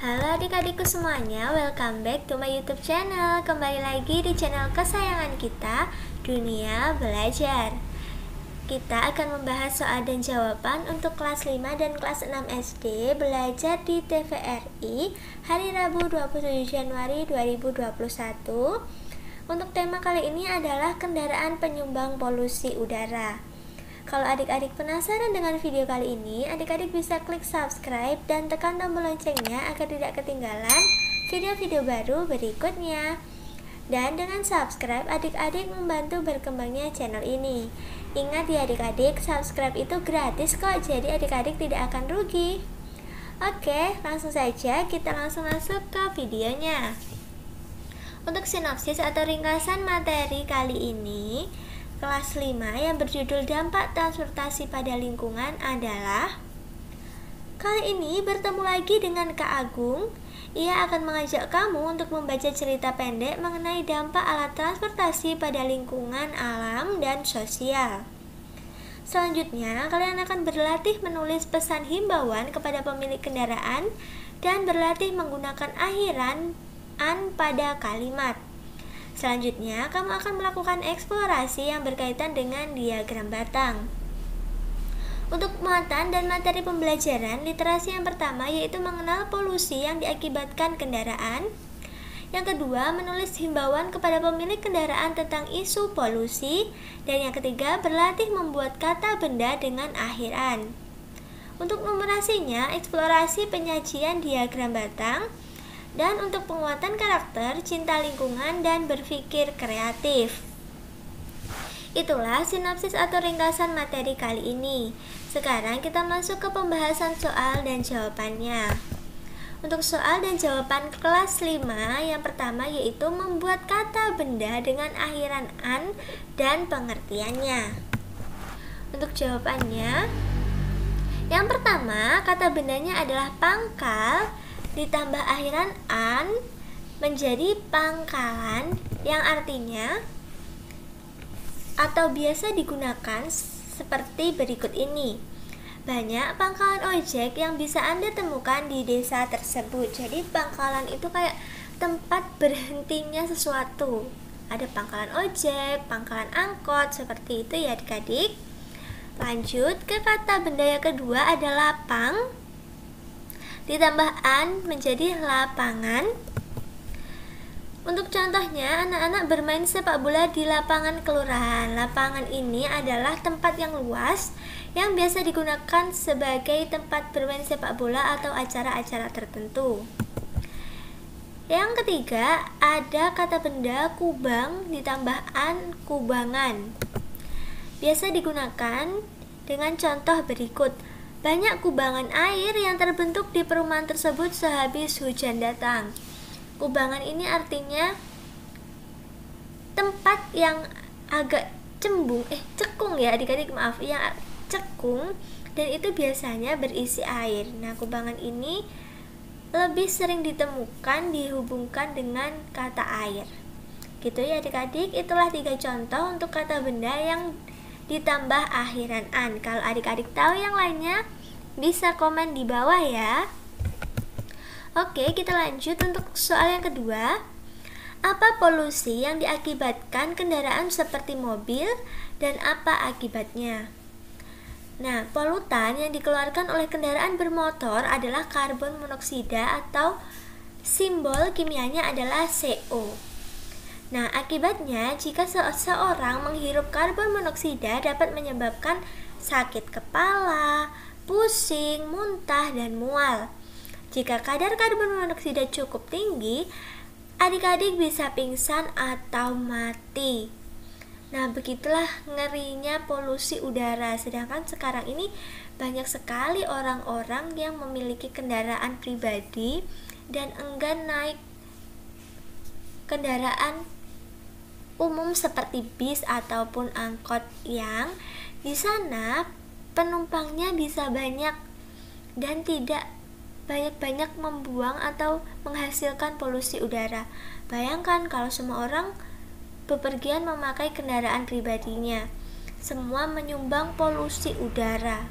Halo adik-adikku semuanya, welcome back to my YouTube channel. Kembali lagi di channel kesayangan kita, Dunia Belajar. Kita akan membahas soal dan jawaban untuk kelas 5 dan kelas 6 SD belajar di TVRI hari Rabu 27 Januari 2021. Untuk tema kali ini adalah kendaraan penyumbang polusi udara. Kalau adik-adik penasaran dengan video kali ini, adik-adik bisa klik subscribe dan tekan tombol loncengnya agar tidak ketinggalan video-video baru berikutnya. Dan dengan subscribe, adik-adik membantu berkembangnya channel ini. Ingat ya adik-adik, subscribe itu gratis kok, jadi adik-adik tidak akan rugi. Oke, langsung saja kita langsung masuk ke videonya. Untuk sinopsis atau ringkasan materi kali ini, kelas 5 yang berjudul Dampak Transportasi pada Lingkungan adalah kali ini bertemu lagi dengan Kak Agung. Ia akan mengajak kamu untuk membaca cerita pendek mengenai dampak alat transportasi pada lingkungan, alam, dan sosial. Selanjutnya, kalian akan berlatih menulis pesan himbauan kepada pemilik kendaraan dan berlatih menggunakan akhiran an pada kalimat. Selanjutnya, kamu akan melakukan eksplorasi yang berkaitan dengan diagram batang. Untuk muatan dan materi pembelajaran, literasi yang pertama yaitu mengenal polusi yang diakibatkan kendaraan. Yang kedua, menulis himbauan kepada pemilik kendaraan tentang isu polusi. Dan yang ketiga, berlatih membuat kata benda dengan akhiran. Untuk numerasinya, eksplorasi penyajian diagram batang. Dan untuk penguatan karakter, cinta lingkungan, dan berpikir kreatif. Itulah sinopsis atau ringkasan materi kali ini. Sekarang kita masuk ke pembahasan soal dan jawabannya. Untuk soal dan jawaban kelas 5, yang pertama yaitu membuat kata benda dengan akhiran an dan pengertiannya. Untuk jawabannya, yang pertama, kata bendanya adalah pangkal ditambah akhiran an menjadi pangkalan, yang artinya atau biasa digunakan seperti berikut ini. Banyak pangkalan ojek yang bisa Anda temukan di desa tersebut. Jadi pangkalan itu kayak tempat berhentinya sesuatu. Ada pangkalan ojek, pangkalan angkot, seperti itu ya adik-adik. Lanjut ke kata benda yang kedua adalah lapang ditambah an menjadi lapangan. Untuk contohnya, anak-anak bermain sepak bola di lapangan kelurahan. Lapangan ini adalah tempat yang luas yang biasa digunakan sebagai tempat bermain sepak bola atau acara-acara tertentu. Yang ketiga, ada kata benda kubang ditambah an kubangan. Biasa digunakan dengan contoh berikut. Banyak kubangan air yang terbentuk di perumahan tersebut sehabis hujan datang. Kubangan ini artinya tempat yang agak cekung ya adik-adik, maaf, yang cekung dan itu biasanya berisi air. Nah, kubangan ini lebih sering ditemukan dihubungkan dengan kata air. Gitu ya adik-adik, itulah 3 contoh untuk kata benda yang ditambah akhiran an. Kalau adik-adik tahu yang lainnya, bisa komen di bawah ya. Oke, kita lanjut untuk soal yang kedua. Apa polusi yang diakibatkan kendaraan seperti mobil dan apa akibatnya? Nah, polutan yang dikeluarkan oleh kendaraan bermotor adalah karbon monoksida atau simbol kimianya adalah CO. Nah, akibatnya jika seseorang menghirup karbon monoksida dapat menyebabkan sakit kepala, pusing, muntah, dan mual. Jika kadar karbon monoksida cukup tinggi, adik-adik bisa pingsan atau mati. Nah, begitulah ngerinya polusi udara. Sedangkan sekarang ini banyak sekali orang-orang yang memiliki kendaraan pribadi dan enggan naik kendaraan umum seperti bis ataupun angkot yang di sana penumpangnya bisa banyak dan tidak banyak-banyak membuang atau menghasilkan polusi udara. Bayangkan kalau semua orang bepergian memakai kendaraan pribadinya, semua menyumbang polusi udara.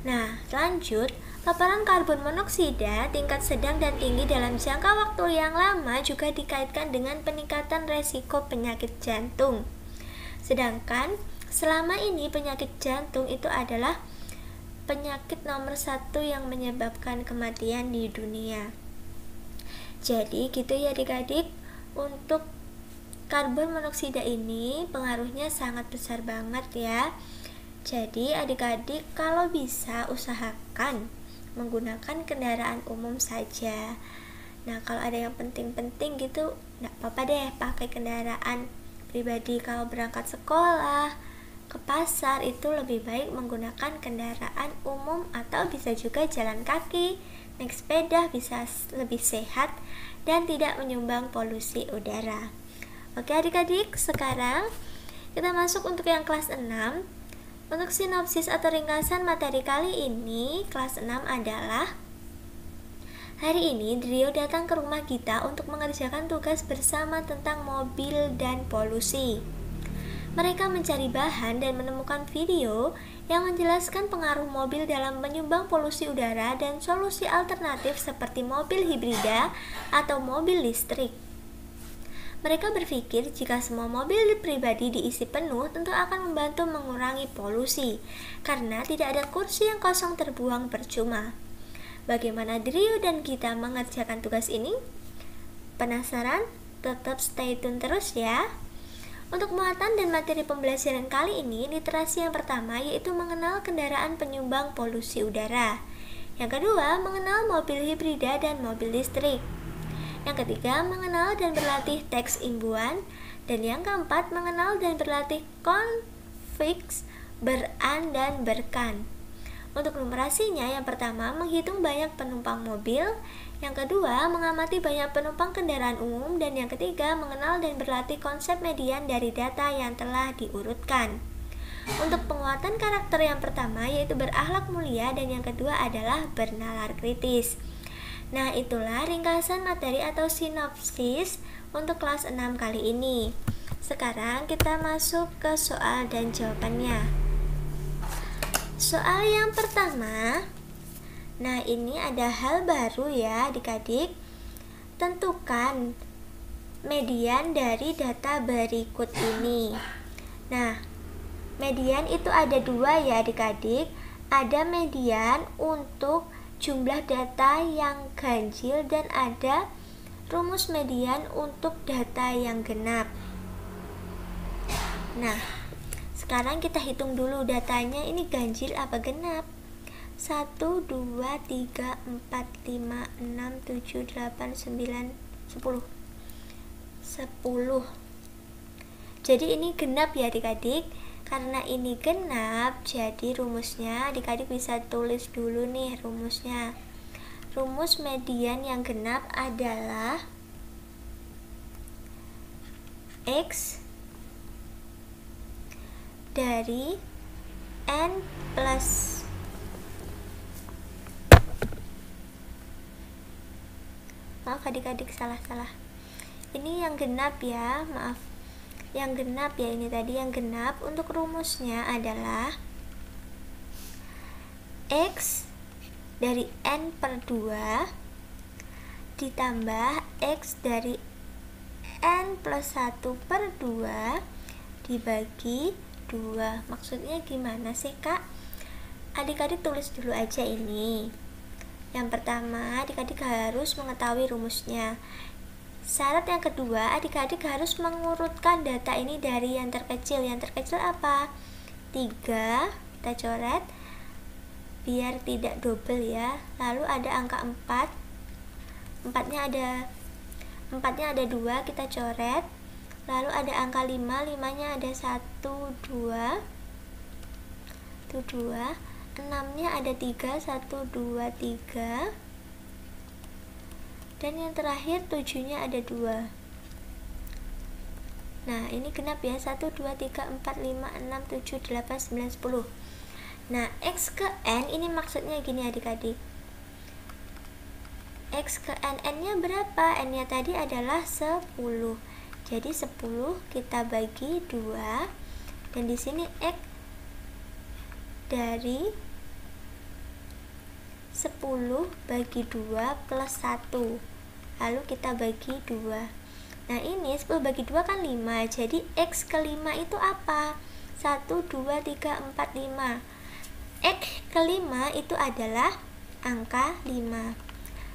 Nah, lanjut, Paparan karbon monoksida tingkat sedang dan tinggi dalam jangka waktu yang lama juga dikaitkan dengan peningkatan resiko penyakit jantung. Sedangkan selama ini penyakit jantung itu adalah penyakit nomor 1 yang menyebabkan kematian di dunia. Jadi gitu ya adik-adik, untuk karbon monoksida ini pengaruhnya sangat besar banget ya. Jadi adik-adik kalau bisa usahakan menggunakan kendaraan umum saja. Nah kalau ada yang penting-penting gitu nggak apa-apa deh pakai kendaraan pribadi. Kalau berangkat sekolah, ke pasar itu lebih baik menggunakan kendaraan umum atau bisa juga jalan kaki, naik sepeda, bisa lebih sehat dan tidak menyumbang polusi udara. Oke adik-adik, sekarang kita masuk untuk yang kelas 6. Untuk sinopsis atau ringkasan materi kali ini, kelas 6 adalah: hari ini Drio datang ke rumah kita untuk mengerjakan tugas bersama tentang mobil dan polusi. Mereka mencari bahan dan menemukan video yang menjelaskan pengaruh mobil dalam menyumbang polusi udara dan solusi alternatif seperti mobil hibrida atau mobil listrik. Mereka berpikir jika semua mobil pribadi diisi penuh tentu akan membantu mengurangi polusi, karena tidak ada kursi yang kosong terbuang percuma. Bagaimana Drio dan kita mengerjakan tugas ini? Penasaran? Tetap stay tune terus ya. Untuk muatan dan materi pembelajaran kali ini, literasi yang pertama yaitu mengenal kendaraan penyumbang polusi udara. Yang kedua, mengenal mobil hibrida dan mobil listrik. Yang ketiga, mengenal dan berlatih teks imbuhan. Dan yang keempat, mengenal dan berlatih konfiks, beran, dan berkan. Untuk numerasinya, yang pertama, menghitung banyak penumpang mobil. Yang kedua, mengamati banyak penumpang kendaraan umum. Dan yang ketiga, mengenal dan berlatih konsep median dari data yang telah diurutkan. Untuk penguatan karakter yang pertama, yaitu berakhlak mulia. Dan yang kedua adalah bernalar kritis. Nah, itulah ringkasan materi atau sinopsis untuk kelas 6 kali ini. Sekarang kita masuk ke soal dan jawabannya. Soal yang pertama. Nah, ini ada hal baru ya adik-adik. Tentukan median dari data berikut ini. Nah, median itu ada 2 ya adik-adik. Ada median untuk jumlah data yang ganjil dan ada rumus median untuk data yang genap. Nah, sekarang kita hitung dulu datanya ini ganjil apa genap. 1, 2, 3, 4, 5, 6, 7, 8, 9, 10. Jadi ini genap ya adik-adik. Karena ini genap, jadi rumusnya adik-adik bisa tulis dulu nih rumusnya. Rumus median yang genap adalah X dari N plus maaf adik-adik, salah. Ini yang genap ya, maaf. Yang genap ya, ini tadi yang genap. Untuk rumusnya adalah X dari N per 2 ditambah X dari N plus 1 per 2 dibagi 2. Maksudnya gimana sih kak? Adik-adik tulis dulu aja ini. Yang pertama, adik-adik harus mengetahui rumusnya. Syarat yang kedua, adik-adik harus mengurutkan data ini dari yang terkecil. Yang terkecil apa? 3, kita coret biar tidak double ya. Lalu ada angka 4. Empatnya ada 2, kita coret. Lalu ada angka 5, 5-nya ada 1, 2. Itu 2. 6-nya ada 3, 1, 2, 3. Dan yang terakhir 7-nya ada 2. Nah, ini genap ya. 1, 2, 3, 4, 5, 6, 7, 8, 9, 10. Nah, X ke N ini maksudnya gini adik-adik. X ke N, N-nya berapa? N-nya tadi adalah 10. Jadi 10 kita bagi 2. Dan di sini X dari 10 bagi 2 plus 1. Lalu kita bagi 2. Nah ini 10 bagi 2 kan 5. Jadi X ke 5 itu apa? 1, 2, 3, 4, 5. X ke 5 itu adalah angka 5.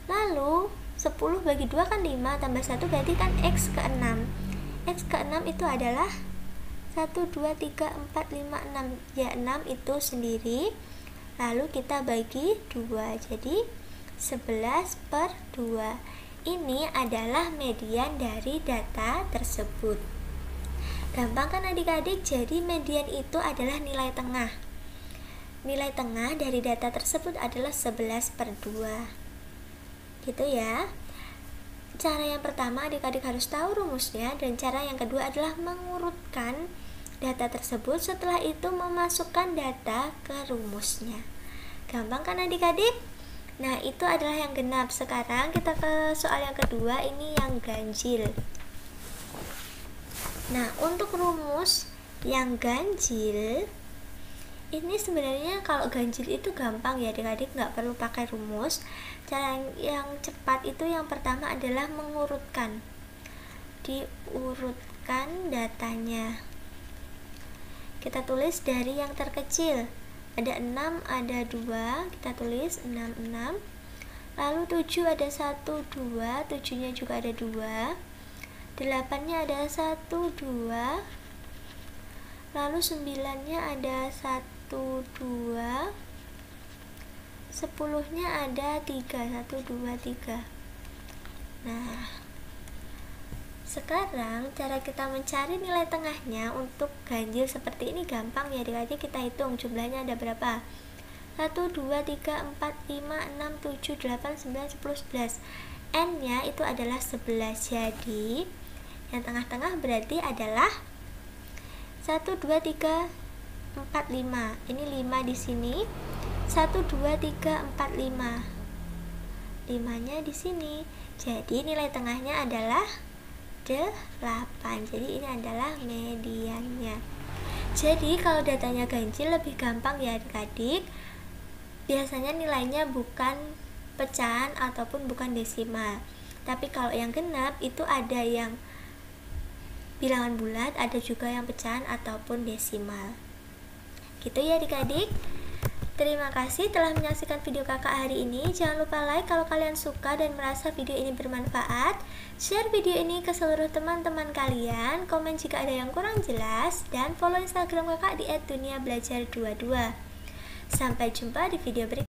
Lalu 10 bagi 2 kan 5 tambah 1 berarti kan X ke 6. X ke 6 itu adalah 1, 2, 3, 4, 5, 6. Ya 6 itu sendiri. Lalu kita bagi 2. Jadi 11 per 2. Ini adalah median dari data tersebut. Gampang kan adik-adik? Jadi median itu adalah nilai tengah. Nilai tengah dari data tersebut adalah 11 per 2. Gitu ya. Cara yang pertama adik-adik harus tahu rumusnya, dan cara yang kedua adalah mengurutkan data tersebut, setelah itu memasukkan data ke rumusnya. Gampang kan adik-adik? Nah itu adalah yang genap. Sekarang kita ke soal yang kedua, ini yang ganjil. Nah untuk rumus yang ganjil ini sebenarnya kalau ganjil itu gampang ya adik-adik, nggak perlu pakai rumus. Cara yang cepat itu yang pertama adalah mengurutkan. Diurutkan datanya. Kita tulis dari yang terkecil. Ada 6, ada 2, kita tulis 6, 6. Lalu 7 ada 1, 2, 7-nya juga ada 2. 8-nya ada 1, 2. Lalu 9-nya ada 1, 2. 10-nya ada 3, 1, 2, 3. Nah sekarang cara kita mencari nilai tengahnya untuk ganjil seperti ini gampang ya adik-adik. Kita hitung jumlahnya ada berapa. 1, 2, 3, 4, 5, 6, 7, 8, 9, 10, 11. N nya itu adalah 11. Jadi yang tengah-tengah berarti adalah 1, 2, 3, 4, 5. Ini 5 di sini. 1, 2, 3, 4, 5. 5-nya di sini. Jadi nilai tengahnya adalah 8. Jadi ini adalah mediannya. Jadi kalau datanya ganjil lebih gampang ya adik-adik. Biasanya nilainya bukan pecahan ataupun bukan desimal. Tapi kalau yang genap itu ada yang bilangan bulat, ada juga yang pecahan ataupun desimal. Gitu ya adik-adik. Terima kasih telah menyaksikan video kakak hari ini. Jangan lupa like kalau kalian suka dan merasa video ini bermanfaat. Share video ini ke seluruh teman-teman kalian. Komen jika ada yang kurang jelas. Dan follow Instagram kakak di @duniabelajar22. Sampai jumpa di video berikutnya.